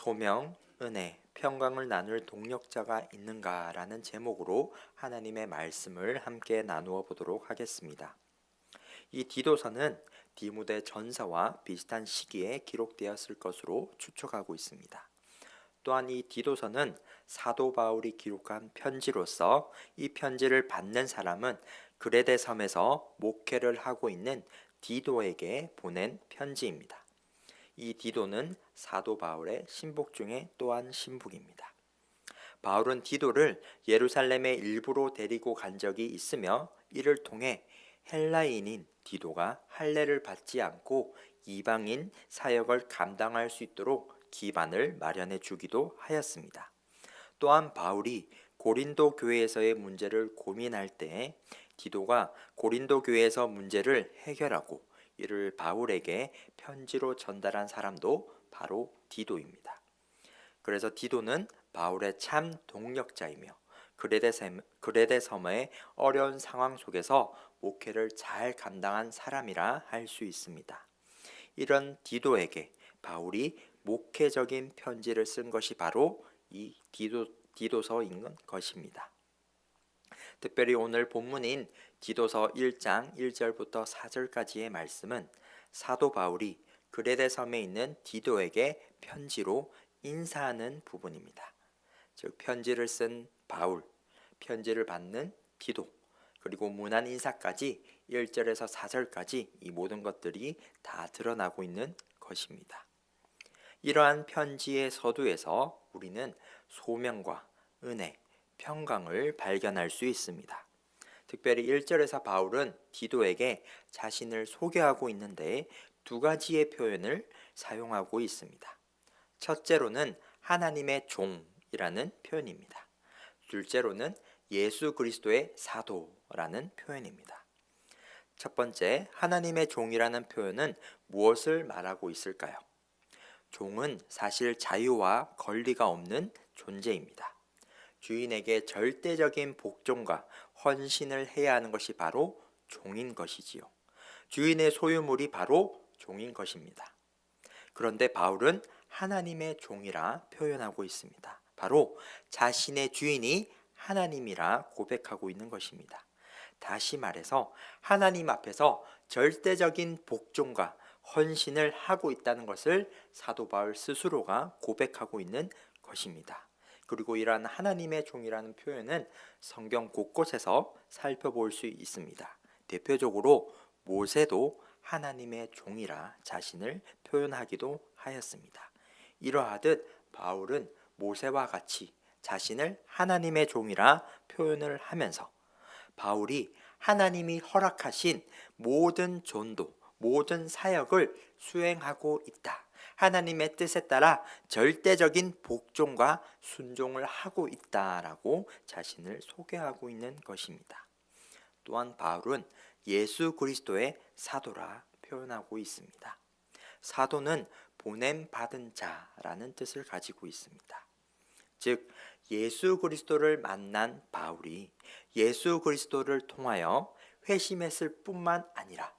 소명, 은혜, 평강을 나눌 동력자가 있는가라는 제목으로 하나님의 말씀을 함께 나누어 보도록 하겠습니다. 이 디도서는 디모데 전서와 비슷한 시기에 기록되었을 것으로 추측하고 있습니다. 또한 이 디도서는 사도 바울이 기록한 편지로서 이 편지를 받는 사람은 그레데 섬에서 목회를 하고 있는 디도에게 보낸 편지입니다. 이 디도는 사도 바울의 신복 중에 또한 신복입니다. 바울은 디도를 예루살렘의 일부로 데리고 간 적이 있으며 이를 통해 헬라인인 디도가 할례를 받지 않고 이방인 사역을 감당할 수 있도록 기반을 마련해 주기도 하였습니다. 또한 바울이 고린도 교회에서의 문제를 고민할 때 디도가 고린도 교회에서 문제를 해결하고 이를 바울에게 편지로 전달한 사람도 바로 디도입니다. 그래서 디도는 바울의 참 동력자이며 그레데 섬의 어려운 상황 속에서 목회를 잘 감당한 사람이라 할 수 있습니다. 이런 디도에게 바울이 목회적인 편지를 쓴 것이 바로 이 디도서인 것입니다. 특별히 오늘 본문인 디도서 1장 1절부터 4절까지의 말씀은 사도 바울이 그레데 섬에 있는 디도에게 편지로 인사하는 부분입니다. 즉 편지를 쓴 바울, 편지를 받는 디도, 그리고 문안 인사까지 1절에서 4절까지 이 모든 것들이 다 드러나고 있는 것입니다. 이러한 편지의 서두에서 우리는 소명과 은혜, 평강을 발견할 수 있습니다. 특별히 1절에서 바울은 디도에게 자신을 소개하고 있는데 두 가지의 표현을 사용하고 있습니다. 첫째로는 하나님의 종이라는 표현입니다. 둘째로는 예수 그리스도의 사도라는 표현입니다. 첫 번째, 하나님의 종이라는 표현은 무엇을 말하고 있을까요? 종은 사실 자유와 권리가 없는 존재입니다. 주인에게 절대적인 복종과 헌신을 해야 하는 것이 바로 종인 것이지요. 주인의 소유물이 바로 종인 것입니다. 그런데 바울은 하나님의 종이라 표현하고 있습니다. 바로 자신의 주인이 하나님이라 고백하고 있는 것입니다. 다시 말해서 하나님 앞에서 절대적인 복종과 헌신을 하고 있다는 것을 사도 바울 스스로가 고백하고 있는 것입니다. 그리고 이러한 하나님의 종이라는 표현은 성경 곳곳에서 살펴볼 수 있습니다. 대표적으로 모세도 하나님의 종이라 자신을 표현하기도 하였습니다. 이러하듯 바울은 모세와 같이 자신을 하나님의 종이라 표현을 하면서 바울이 하나님이 허락하신 모든 전도, 모든 사역을 수행하고 있다. 하나님의 뜻에 따라 절대적인 복종과 순종을 하고 있다라고 자신을 소개하고 있는 것입니다. 또한 바울은 예수 그리스도의 사도라 표현하고 있습니다. 사도는 보냄 받은 자라는 뜻을 가지고 있습니다. 즉 예수 그리스도를 만난 바울이 예수 그리스도를 통하여 회심했을 뿐만 아니라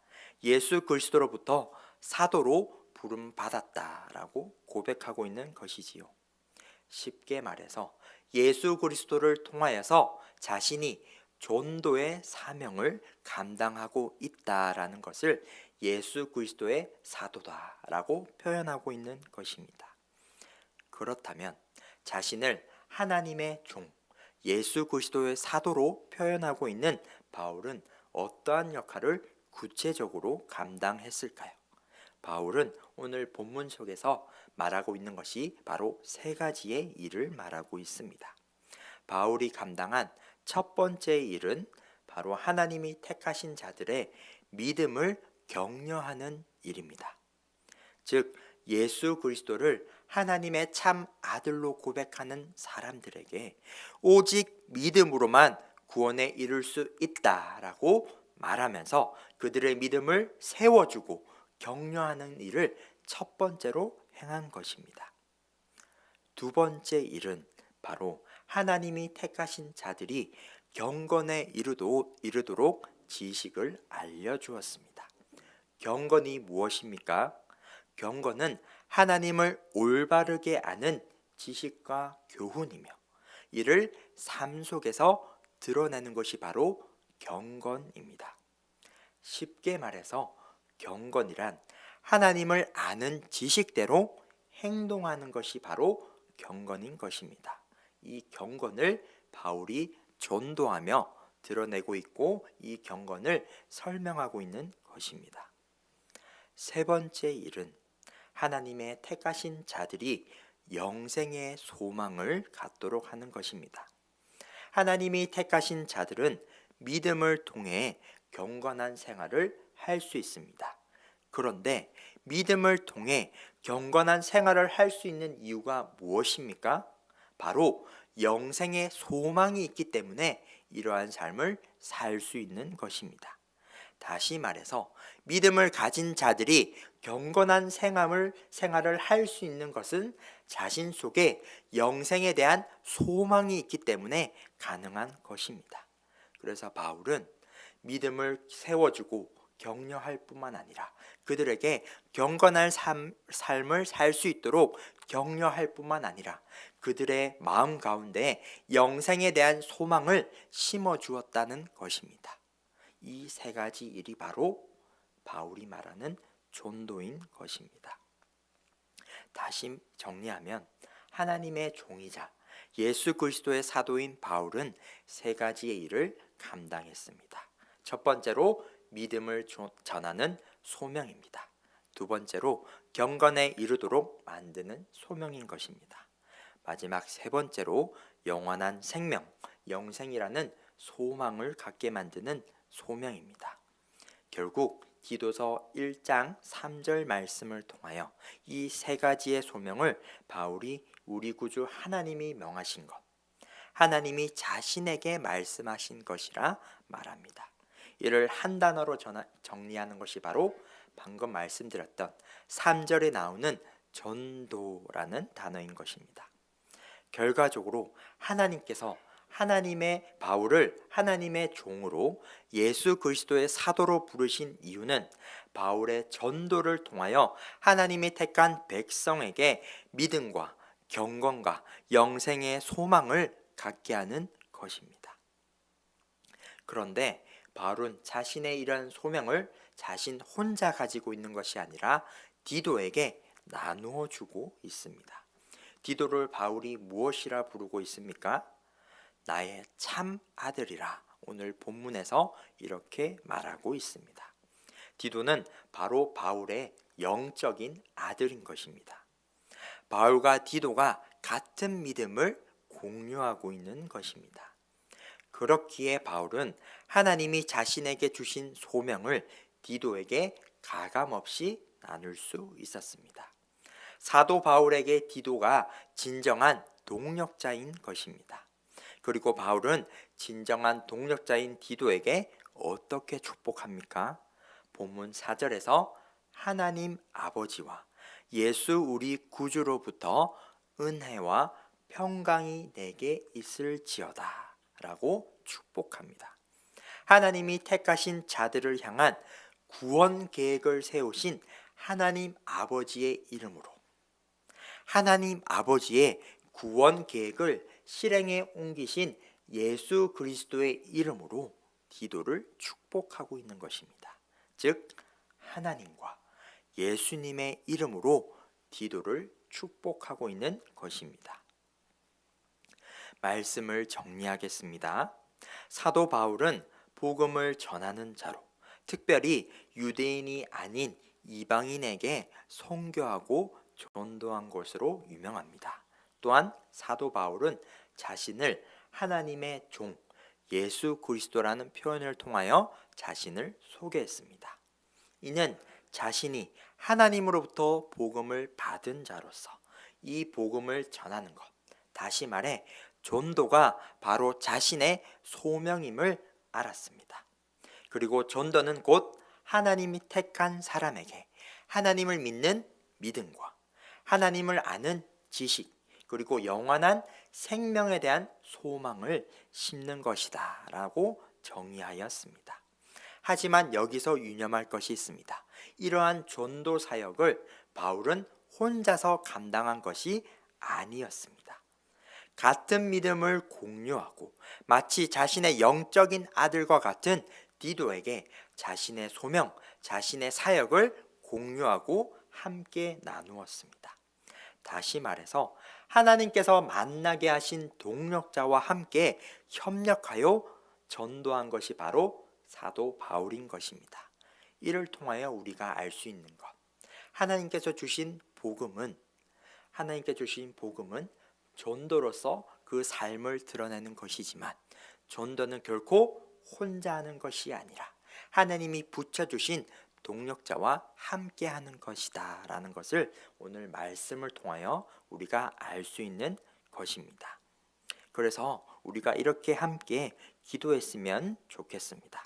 예수 그리스도로부터 사도로 부름 받았다라고 고백하고 있는 것이지요. 쉽게 말해서 예수 그리스도를 통하여서 자신이 전도의 사명을 감당하고 있다라는 것을 예수 그리스도의 사도다라고 표현하고 있는 것입니다. 그렇다면 자신을 하나님의 종, 예수 그리스도의 사도로 표현하고 있는 바울은 어떠한 역할을 구체적으로 감당했을까요? 바울은 오늘 본문 속에서 말하고 있는 것이 바로 세 가지의 일을 말하고 있습니다. 바울이 감당한 첫 번째 일은 바로 하나님이 택하신 자들의 믿음을 격려하는 일입니다. 즉 예수 그리스도를 하나님의 참 아들로 고백하는 사람들에게 오직 믿음으로만 구원에 이를 수 있다라고 말하면서 그들의 믿음을 세워주고 격려하는 일을 첫 번째로 행한 것입니다. 두 번째 일은 바로 하나님이 택하신 자들이 경건에 이르도록 지식을 알려주었습니다. 경건이 무엇입니까? 경건은 하나님을 올바르게 아는 지식과 교훈이며 이를 삶 속에서 드러내는 것이 바로 경건입니다. 쉽게 말해서 경건이란 하나님을 아는 지식대로 행동하는 것이 바로 경건인 것입니다. 이 경건을 바울이 전도하며 드러내고 있고 이 경건을 설명하고 있는 것입니다. 세 번째 일은 하나님의 택하신 자들이 영생의 소망을 갖도록 하는 것입니다. 하나님이 택하신 자들은 믿음을 통해 경건한 생활을 할 수 있습니다. 그런데 믿음을 통해 경건한 생활을 할 수 있는 이유가 무엇입니까? 바로 영생의 소망이 있기 때문에 이러한 삶을 살 수 있는 것입니다. 다시 말해서 믿음을 가진 자들이 경건한 생활을 할 수 있는 것은 자신 속에 영생에 대한 소망이 있기 때문에 가능한 것입니다. 그래서 바울은 믿음을 세워주고 격려할 뿐만 아니라 그들에게 경건한 삶을 살 수 있도록 격려할 뿐만 아니라 그들의 마음 가운데 영생에 대한 소망을 심어 주었다는 것입니다. 이 세 가지 일이 바로 바울이 말하는 전도인 것입니다. 다시 정리하면 하나님의 종이자 예수 그리스도의 사도인 바울은 세 가지의 일을 감당했습니다. 첫 번째로 믿음을 전하는 소명입니다. 두 번째로 경건에 이르도록 만드는 소명인 것입니다. 마지막 세 번째로 영원한 생명, 영생이라는 소망을 갖게 만드는 소명입니다. 결국 디도서 1장 3절 말씀을 통하여 이 세 가지의 소명을 바울이 우리 구주 하나님이 명하신 것, 하나님이 자신에게 말씀하신 것이라 말합니다. 이를 한 단어로 정리하는 것이 바로 방금 말씀드렸던 3절에 나오는 전도라는 단어인 것입니다. 결과적으로 하나님께서 바울을 하나님의 종으로 예수 그리스도의 사도로 부르신 이유는 바울의 전도를 통하여 하나님이 택한 백성에게 믿음과 경건과 영생의 소망을 갖게 하는 것입니다. 그런데 바울은 자신의 이런 소명을 자신 혼자 가지고 있는 것이 아니라 디도에게 나누어 주고 있습니다. 디도를 바울이 무엇이라 부르고 있습니까? 나의 참 아들이라 오늘 본문에서 이렇게 말하고 있습니다. 디도는 바로 바울의 영적인 아들인 것입니다. 바울과 디도가 같은 믿음을 공유하고 있는 것입니다. 그렇기에 바울은 하나님이 자신에게 주신 소명을 디도에게 가감없이 나눌 수 있었습니다. 사도 바울에게 디도가 진정한 동력자인 것입니다. 그리고 바울은 진정한 동력자인 디도에게 어떻게 축복합니까? 본문 4절에서 하나님 아버지와 예수 우리 구주로부터 은혜와 평강이 내게 있을지어다 라고 축복합니다. 하나님이 택하신 자들을 향한 구원 계획을 세우신 하나님 아버지의 이름으로 하나님 아버지의 구원 계획을 실행에 옮기신 예수 그리스도의 이름으로 디도를 축복하고 있는 것입니다. 즉 하나님과 예수님의 이름으로 디도를 축복하고 있는 것입니다. 말씀을 정리하겠습니다. 사도 바울은 복음을 전하는 자로 특별히 유대인이 아닌 이방인에게 선교하고 전도한 것으로 유명합니다. 또한 사도 바울은 자신을 하나님의 종 예수 그리스도라는 표현을 통하여 자신을 소개했습니다. 이는 자신이 하나님으로부터 복음을 받은 자로서 이 복음을 전하는 것, 다시 말해 전도가 바로 자신의 소명임을 알았습니다. 그리고 전도는 곧 하나님이 택한 사람에게 하나님을 믿는 믿음과 하나님을 아는 지식 그리고 영원한 생명에 대한 소망을 심는 것이다 라고 정의하였습니다. 하지만 여기서 유념할 것이 있습니다. 이러한 전도 사역을 바울은 혼자서 감당한 것이 아니었습니다. 같은 믿음을 공유하고 마치 자신의 영적인 아들과 같은 디도에게 자신의 소명, 자신의 사역을 공유하고 함께 나누었습니다. 다시 말해서 하나님께서 만나게 하신 동력자와 함께 협력하여 전도한 것이 바로 사도 바울인 것입니다. 이를 통하여 우리가 알 수 있는 것, 하나님께서 주신 복음은 전도로서 그 삶을 드러내는 것이지만 전도는 결코 혼자 하는 것이 아니라 하나님이 붙여주신 동력자와 함께하는 것이다 라는 것을 오늘 말씀을 통하여 우리가 알 수 있는 것입니다. 그래서 우리가 이렇게 함께 기도했으면 좋겠습니다.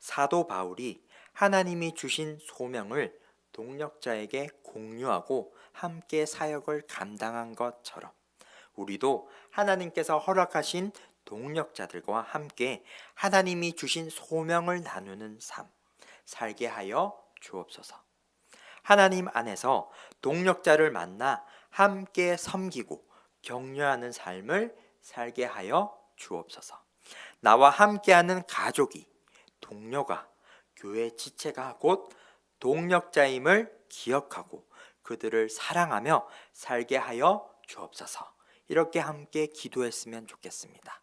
사도 바울이 하나님이 주신 소명을 동력자에게 공유하고 함께 사역을 감당한 것처럼 우리도 하나님께서 허락하신 동력자들과 함께 하나님이 주신 소명을 나누는 삶 살게 하여 주옵소서. 하나님 안에서 동력자를 만나 함께 섬기고 격려하는 삶을 살게 하여 주옵소서. 나와 함께하는 가족이, 동료가, 교회 지체가 곧 동력자임을 기억하고 그들을 사랑하며 살게 하여 주옵소서. 이렇게 함께 기도했으면 좋겠습니다.